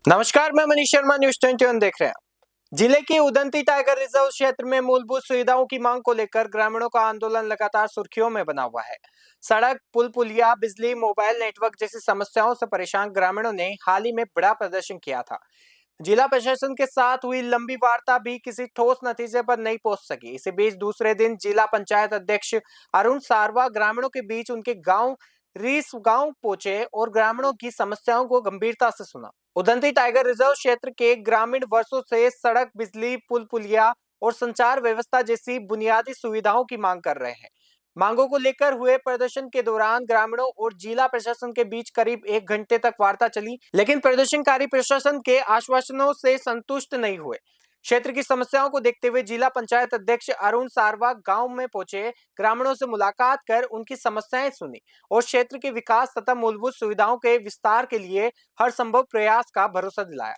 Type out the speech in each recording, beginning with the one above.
नमस्कार, मैं मनीष शर्मा, न्यूज 21 देख रहे हैं। जिले के उदंती टाइगर रिजर्व क्षेत्र में मूलभूत सुविधाओं की मांग को लेकर ग्रामीणों का आंदोलन लगातार सुर्खियों में बना हुआ है। सड़क, पुल पुलिया, बिजली, मोबाइल नेटवर्क जैसी समस्याओं से परेशान ग्रामीणों ने हाल ही में बड़ा प्रदर्शन किया था। जिला प्रशासन के साथ हुई लंबी वार्ता भी किसी ठोस नतीजे पर नहीं पहुंच सकी। इसी बीच दूसरे दिन जिला पंचायत अध्यक्ष अरुण सारवा ग्रामीणों के बीच उनके गांव रीस गांव पहुंचे और ग्रामीणों की समस्याओं को गंभीरता से सुना। उदंती टाइगर रिजर्व क्षेत्र के ग्रामीण वर्षों से सड़क, बिजली, पुल पुलिया और संचार व्यवस्था जैसी बुनियादी सुविधाओं की मांग कर रहे हैं। मांगों को लेकर हुए प्रदर्शन के दौरान ग्रामीणों और जिला प्रशासन के बीच करीब 1 घंटे तक वार्ता चली, लेकिन प्रदर्शनकारी प्रशासन के आश्वासनों से संतुष्ट नहीं हुए। क्षेत्र की समस्याओं को देखते हुए जिला पंचायत अध्यक्ष अरुण सारवा गांव में पहुंचे, ग्रामीणों से मुलाकात कर उनकी समस्याएं सुनी और क्षेत्र के विकास तथा मूलभूत सुविधाओं के विस्तार के लिए हर संभव प्रयास का भरोसा दिलाया।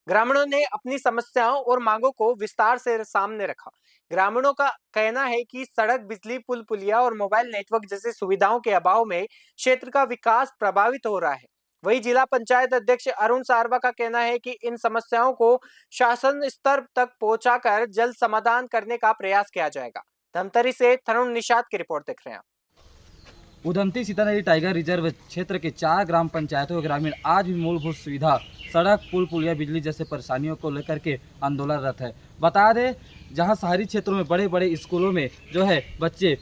ग्रामीणों ने अपनी समस्याओं और मांगों को विस्तार से सामने रखा। ग्रामीणों का कहना है कि सड़क, बिजली, पुल पुलिया और मोबाइल नेटवर्क जैसी सुविधाओं के अभाव में क्षेत्र का विकास प्रभावित हो रहा है। वहीं जिला पंचायत अध्यक्ष अरुण सारवा का कहना है कि इन समस्याओं को शासन स्तर तक पहुंचाकर जल्द समाधान करने का प्रयास किया जाएगा। धमतरी से तरुण निषाद की रिपोर्ट देख रहे हैं। उदंती सीतानदी टाइगर रिजर्व क्षेत्र के 4 ग्राम पंचायतों के ग्रामीण आज भी मूलभूत सुविधा सड़क, पुल पुलिया, बिजली जैसे परेशानियों को लेकर के आंदोलनरत है। बता दें, जहां शहरी क्षेत्रों में बड़े बड़े स्कूलों में जो है बच्चे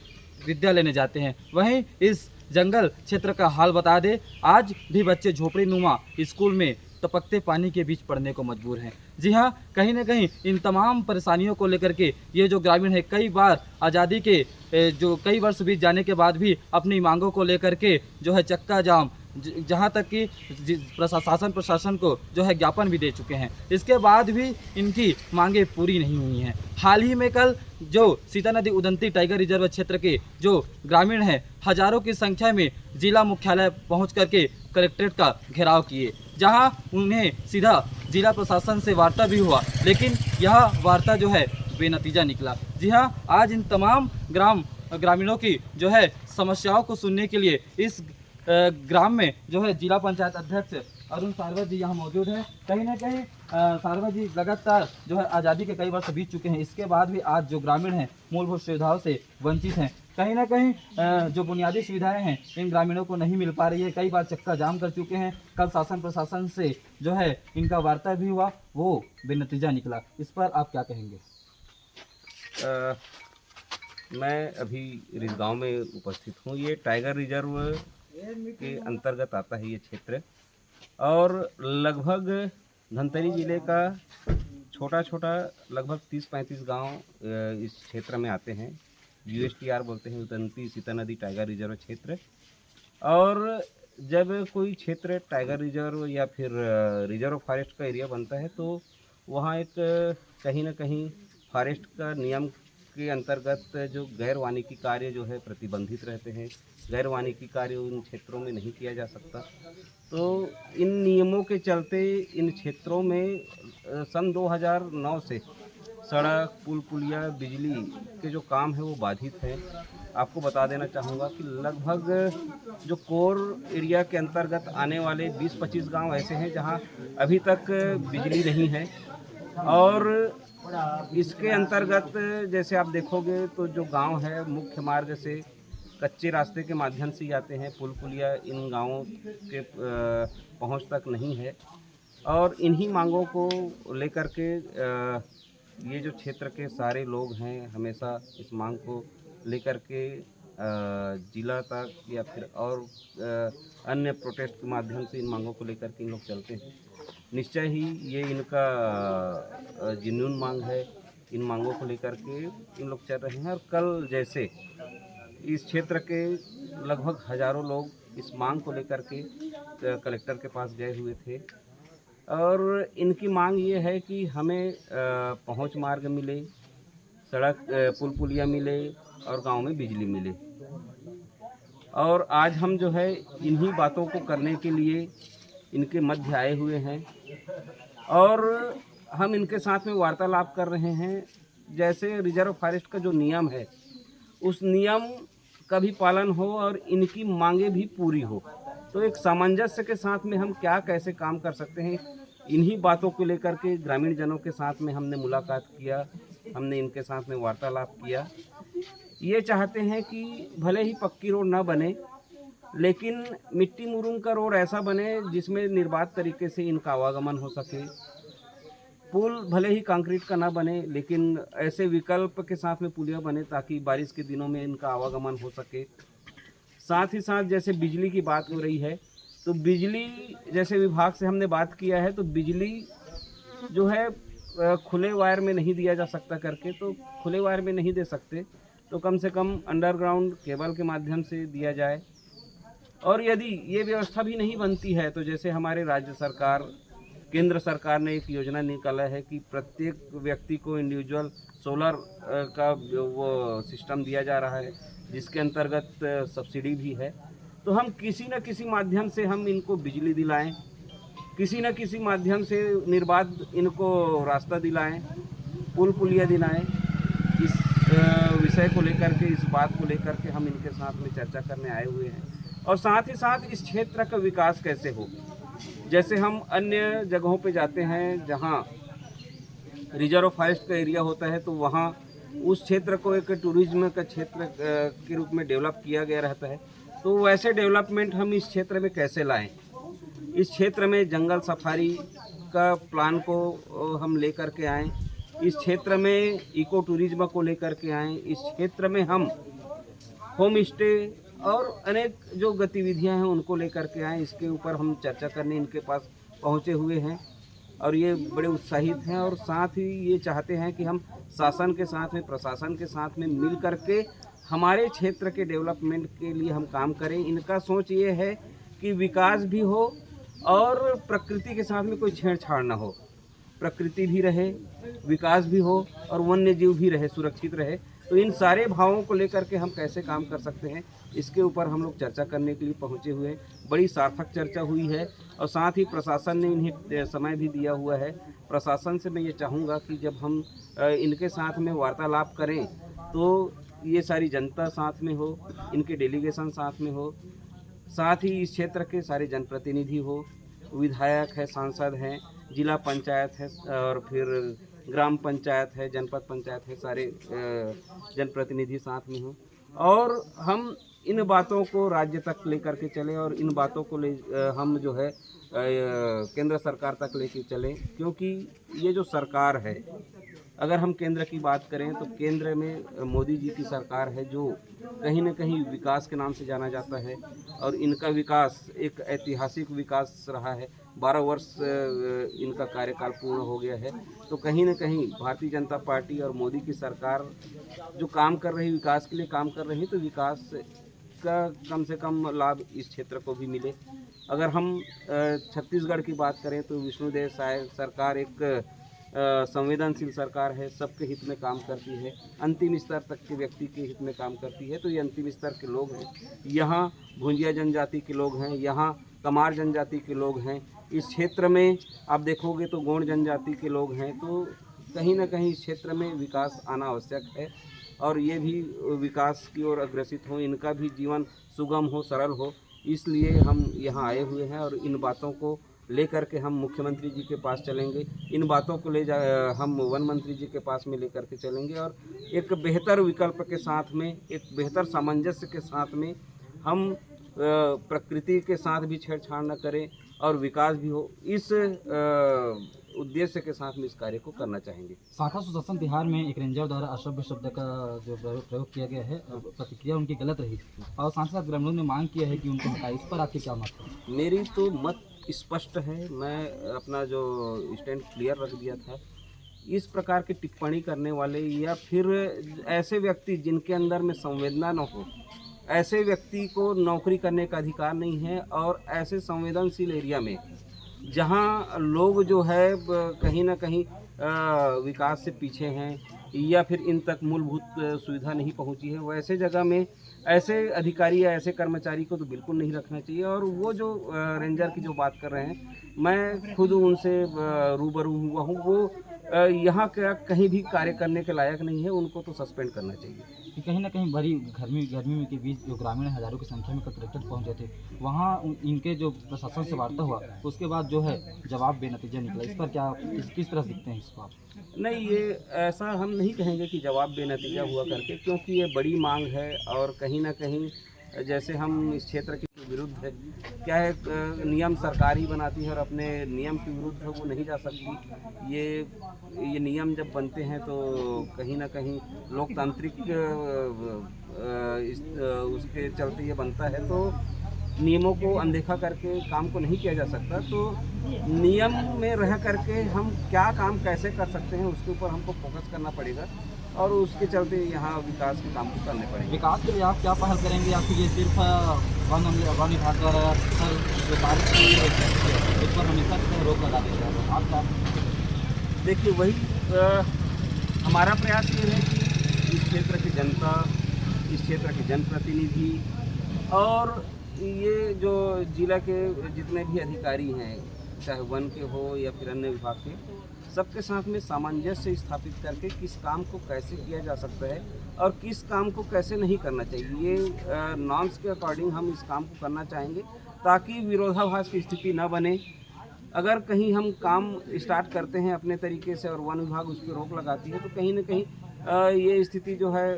विद्या लेने जाते हैं, वहीं इस जंगल क्षेत्र का हाल बता दें, आज भी बच्चे झोपड़ी नुमा स्कूल में टपकते पानी के बीच पढ़ने को मजबूर हैं। जी हाँ, कहीं ना कहीं इन तमाम परेशानियों को लेकर के ये जो ग्रामीण है कई बार आज़ादी के जो कई वर्ष बीत जाने के बाद भी अपनी मांगों को लेकर के जो है चक्का जाम, जहाँ तक कि प्रशासन को जो है ज्ञापन भी दे चुके हैं, इसके बाद भी इनकी मांगे पूरी नहीं हुई हैं। हाल ही में कल जो सीता नदी उदंती टाइगर रिजर्व क्षेत्र के जो ग्रामीण हैं हजारों की संख्या में जिला मुख्यालय पहुंच करके कलेक्ट्रेट का घेराव किए, जहां उन्हें सीधा जिला प्रशासन से वार्ता भी हुआ, लेकिन यह वार्ता जो है बेनतीजा निकला। जी हाँ, आज इन तमाम ग्रामीणों की जो है समस्याओं को सुनने के लिए इस ग्राम में जो है जिला पंचायत अध्यक्ष अरुण सारवा जी यहाँ मौजूद हैं। कहीं ना कहीं सारवा जी लगातार जो है आज़ादी के कई वर्ष बीत चुके हैं, इसके बाद भी आज जो ग्रामीण हैं मूलभूत सुविधाओं से वंचित हैं। कहीं ना कहीं जो बुनियादी सुविधाएं हैं इन ग्रामीणों को नहीं मिल पा रही है। कई बार चक्का जाम कर चुके हैं। कल शासन प्रशासन से जो है इनका वार्ता भी हुआ, वो बेनतीजा निकला। इस पर आप क्या कहेंगे? मैं अभी रिसगांव में उपस्थित हूँ। ये टाइगर रिजर्व के अंतर्गत आता है ये क्षेत्र, और लगभग धमतरी जिले का छोटा छोटा लगभग 30-35 गांव इस क्षेत्र में आते हैं। USTR बोलते हैं, उदंती सीता नदी टाइगर रिजर्व क्षेत्र। और जब कोई क्षेत्र टाइगर रिजर्व या फिर रिजर्व फॉरेस्ट का एरिया बनता है तो वहाँ एक कहीं ना कहीं फॉरेस्ट का नियम के अंतर्गत जो गैर वानिकी कार्य जो है प्रतिबंधित रहते हैं। गैर वानिकी कार्य उन क्षेत्रों में नहीं किया जा सकता। तो इन नियमों के चलते इन क्षेत्रों में सन 2009 से सड़क, पुल पुलिया, बिजली के जो काम है वो बाधित हैं। आपको बता देना चाहूँगा कि लगभग जो कोर एरिया के अंतर्गत आने वाले 20-25 गांव ऐसे हैं जहां अभी तक बिजली नहीं है। और इसके अंतर्गत जैसे आप देखोगे तो जो गांव है मुख्य मार्ग से कच्चे रास्ते के माध्यम से जाते हैं। पुल पुलिया इन गांवों के पहुंच तक नहीं है। और इन्हीं मांगों को लेकर के ये जो क्षेत्र के सारे लोग हैं हमेशा इस मांग को लेकर के जिला तक या फिर और अन्य प्रोटेस्ट के माध्यम से इन मांगों को लेकर के इन लोग चलते हैं। निश्चय ही ये इनका जुनून मांग है। इन मांगों को लेकर के इन लोग चल रहे हैं। और कल जैसे इस क्षेत्र के लगभग हजारों लोग इस मांग को लेकर के कलेक्टर के पास गए हुए थे, और इनकी मांग ये है कि हमें पहुंच मार्ग मिले, सड़क, पुल पुलिया मिले और गांव में बिजली मिले। और आज हम जो है इन्हीं बातों को करने के लिए इनके मध्य आए हुए हैं, और हम इनके साथ में वार्तालाप कर रहे हैं। जैसे रिजर्व फॉरेस्ट का जो नियम है उस नियम का भी पालन हो और इनकी मांगे भी पूरी हो। तो एक सामंजस्य के साथ में हम क्या कैसे काम कर सकते हैं, इन्हीं बातों को लेकर के ग्रामीण जनों के साथ में हमने मुलाकात किया, हमने इनके साथ में वार्तालाप किया। ये चाहते हैं कि भले ही पक्की रोड ना बने, लेकिन मिट्टी मुरूम का रोड ऐसा बने जिसमें निर्बाध तरीके से इनका आवागमन हो सके। पुल भले ही कंक्रीट का ना बने, लेकिन ऐसे विकल्प के साथ में पुलिया बने ताकि बारिश के दिनों में इनका आवागमन हो सके। साथ ही साथ जैसे बिजली की बात हो रही है, तो बिजली जैसे विभाग से हमने बात किया है, तो बिजली जो है खुले वायर में नहीं दिया जा सकता करके, तो खुले वायर में नहीं दे सकते, तो कम से कम अंडरग्राउंड केबल के माध्यम से दिया जाए। और यदि ये व्यवस्था भी नहीं बनती है, तो जैसे हमारे राज्य सरकार, केंद्र सरकार ने एक योजना निकाला है कि प्रत्येक व्यक्ति को इंडिविजुअल सोलर का वो सिस्टम दिया जा रहा है, जिसके अंतर्गत सब्सिडी भी है। तो हम किसी न किसी माध्यम से हम इनको बिजली दिलाएं, किसी न किसी माध्यम से निर्बाध इनको रास्ता दिलाएं, पुल पुलिया दिलाएं। इस विषय को लेकर के, इस बात को लेकर के हम इनके साथ में चर्चा करने आए हुए हैं। और साथ ही साथ इस क्षेत्र का विकास कैसे हो। जैसे हम अन्य जगहों पे जाते हैं जहाँ रिजर्व फॉरेस्ट का एरिया होता है, तो वहाँ उस क्षेत्र को एक टूरिज्म का क्षेत्र के रूप में डेवलप किया गया रहता है। तो वैसे डेवलपमेंट हम इस क्षेत्र में कैसे लाएं। इस क्षेत्र में जंगल सफारी का प्लान को हम लेकर के आएँ, इस क्षेत्र में इको टूरिज्म को लेकर के आएँ, इस क्षेत्र में हम होम स्टे और अनेक जो गतिविधियां हैं उनको लेकर के आए। इसके ऊपर हम चर्चा करने इनके पास पहुंचे हुए हैं और ये बड़े उत्साहित हैं। और साथ ही ये चाहते हैं कि हम शासन के साथ में, प्रशासन के साथ में मिल कर के हमारे क्षेत्र के डेवलपमेंट के लिए हम काम करें। इनका सोच ये है कि विकास भी हो और प्रकृति के साथ में कोई छेड़छाड़ ना हो, प्रकृति भी रहे, विकास भी हो और वन्य जीव भी रहे, सुरक्षित रहे। तो इन सारे भावों को लेकर के हम कैसे काम कर सकते हैं, इसके ऊपर हम लोग चर्चा करने के लिए पहुंचे हुए हैं। बड़ी सार्थक चर्चा हुई है और साथ ही प्रशासन ने इन्हें समय भी दिया हुआ है। प्रशासन से मैं ये चाहूँगा कि जब हम इनके साथ में वार्तालाप करें तो ये सारी जनता साथ में हो, इनके डेलीगेशन साथ में हो, साथ ही इस क्षेत्र के सारे जनप्रतिनिधि हो, विधायक है, सांसद हैं, जिला पंचायत है और फिर ग्राम पंचायत है, जनपद पंचायत है, सारे जनप्रतिनिधि साथ में हों और हम इन बातों को राज्य तक लेकर के चलें और इन बातों को हम जो है केंद्र सरकार तक लेके चलें। क्योंकि ये जो सरकार है, अगर हम केंद्र की बात करें तो केंद्र में मोदी जी की सरकार है, जो कहीं न कहीं विकास के नाम से जाना जाता है और इनका विकास एक ऐतिहासिक विकास रहा है। 12 वर्ष इनका कार्यकाल पूर्ण हो गया है। तो कहीं न कहीं भारतीय जनता पार्टी और मोदी की सरकार जो काम कर रही, विकास के लिए काम कर रही, तो विकास का कम से कम लाभ इस क्षेत्र को भी मिले। अगर हम छत्तीसगढ़ की बात करें तो विष्णुदेव साय सरकार एक संवेदनशील सरकार है, सबके हित में काम करती है, अंतिम स्तर तक के व्यक्ति के हित में काम करती है। तो ये अंतिम स्तर के लोग हैं, यहाँ भुंजिया जनजाति के लोग हैं, यहाँ कमार जनजाति के लोग हैं, इस क्षेत्र में आप देखोगे तो गोंड जनजाति के लोग हैं। तो कहीं ना कहीं इस क्षेत्र में विकास आना आवश्यक है और ये भी विकास की ओर अग्रसित हो, इनका भी जीवन सुगम हो, सरल हो। इसलिए हम यहाँ आए हुए हैं और इन बातों को लेकर के हम मुख्यमंत्री जी के पास चलेंगे, इन बातों को हम वन मंत्री जी के पास में लेकर के चलेंगे और एक बेहतर विकल्प के साथ में, एक बेहतर सामंजस्य के साथ में हम प्रकृति के साथ भी छेड़छाड़ न करें और विकास भी हो, इस उद्देश्य के साथ में इस कार्य को करना चाहेंगे। शाखा सुशासन बिहार में एक रेंजर द्वारा असभ्य शब्द का जो प्रयोग किया गया है, प्रतिक्रिया उनकी गलत रही और साथ साथ ग्रामीणों ने मांग किया है कि उनको हटाए। इस पर आपकी क्या मत है? मेरी तो मत स्पष्ट है, मैं अपना जो स्टैंड क्लियर रख दिया था। इस प्रकार की टिप्पणी करने वाले या फिर ऐसे व्यक्ति जिनके अंदर में संवेदना न हो, ऐसे व्यक्ति को नौकरी करने का अधिकार नहीं है। और ऐसे संवेदनशील एरिया में जहां लोग जो है कहीं ना कहीं विकास से पीछे हैं या फिर इन तक मूलभूत सुविधा नहीं पहुंची है, वैसे जगह में ऐसे अधिकारी या ऐसे कर्मचारी को तो बिल्कुल नहीं रखना चाहिए। और वो जो रेंजर की जो बात कर रहे हैं, मैं खुद उनसे रूबरू हुआ हूँ, वो यहाँ का कहीं भी कार्य करने के लायक नहीं है, उनको तो सस्पेंड करना चाहिए। कि कहीं ना कहीं बड़ी गर्मी में के बीच जो ग्रामीण हज़ारों की संख्या में कलेक्टर पहुंचे थे, वहाँ इनके जो प्रशासन से वार्ता हुआ उसके बाद जो है जवाब बेनतीजा निकला। इस पर क्या किस तरह दिखते हैं इस पर? नहीं, ये ऐसा हम नहीं कहेंगे कि जवाब बेनतीजा हुआ करके, क्योंकि ये बड़ी मांग है और कहीं ना कहीं जैसे हम इस क्षेत्र के विरुद्ध है, क्या है, नियम सरकार ही बनाती है और अपने नियम के विरुद्ध वो नहीं जा सकती। ये नियम जब बनते हैं तो कहीं ना कहीं लोकतांत्रिक उसके चलते ये बनता है, तो नियमों को अनदेखा करके काम को नहीं किया जा सकता। तो नियम में रह करके हम क्या काम कैसे कर सकते हैं उसके ऊपर हमको फोकस करना पड़ेगा और उसके चलते यहाँ विकास के काम को करने पड़ेंगे। विकास के लिए आप क्या पहल करेंगे, या फिर ये सिर्फ वन विभाग द्वारा हर जो कार्य उस पर हमेशा की तरह रोक लगा देगा? आप क्या देखिए, वही हमारा प्रयास ये है कि इस क्षेत्र की जनता, इस क्षेत्र के जनप्रतिनिधि और ये जो जिला के जितने भी अधिकारी हैं, चाहे वन के हो या फिर अन्य विभाग के, सबके साथ में सामंजस्य स्थापित करके किस काम को कैसे किया जा सकता है और किस काम को कैसे नहीं करना चाहिए, ये नॉर्म्स के अकॉर्डिंग हम इस काम को करना चाहेंगे ताकि विरोधाभास की स्थिति न बने। अगर कहीं हम काम स्टार्ट करते हैं अपने तरीके से और वन विभाग उस पर रोक लगाती है तो कहीं ना कहीं ये स्थिति जो है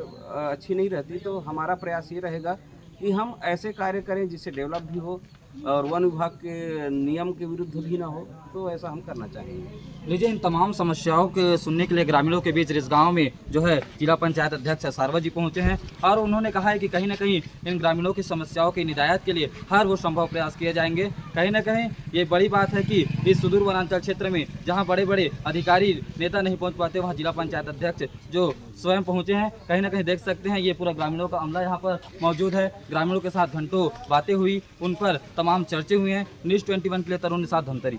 अच्छी नहीं रहती। तो हमारा प्रयास ये रहेगा कि हम ऐसे कार्य करें जिससे डेवलप भी हो और वन विभाग के नियम के विरुद्ध भी ना हो, तो ऐसा हम करना चाहेंगे। लीजिए, इन तमाम समस्याओं के सुनने के लिए ग्रामीणों के बीच इस गांव में जो है जिला पंचायत अध्यक्ष सारवा जी पहुंचे हैं और उन्होंने कहा है कि कहीं ना कहीं इन ग्रामीणों की समस्याओं की निदायत के लिए हर वो संभव प्रयास किए जाएंगे। कहीं ना कहीं ये बड़ी बात है कि इस सुदूर वनांचल क्षेत्र में जहाँ बड़े बड़े अधिकारी नेता नहीं पहुँच पाते, वहाँ जिला पंचायत अध्यक्ष जो स्वयं पहुँचे हैं। कहीं ना कहीं देख सकते हैं ये पूरा ग्रामीणों का अमला यहाँ पर मौजूद है। ग्रामीणों के साथ घंटों बातें हुई, उन पर तमाम चर्चे हुए हैं। न्यूज़ 21 के लिए तरुण निषाद धमतरी।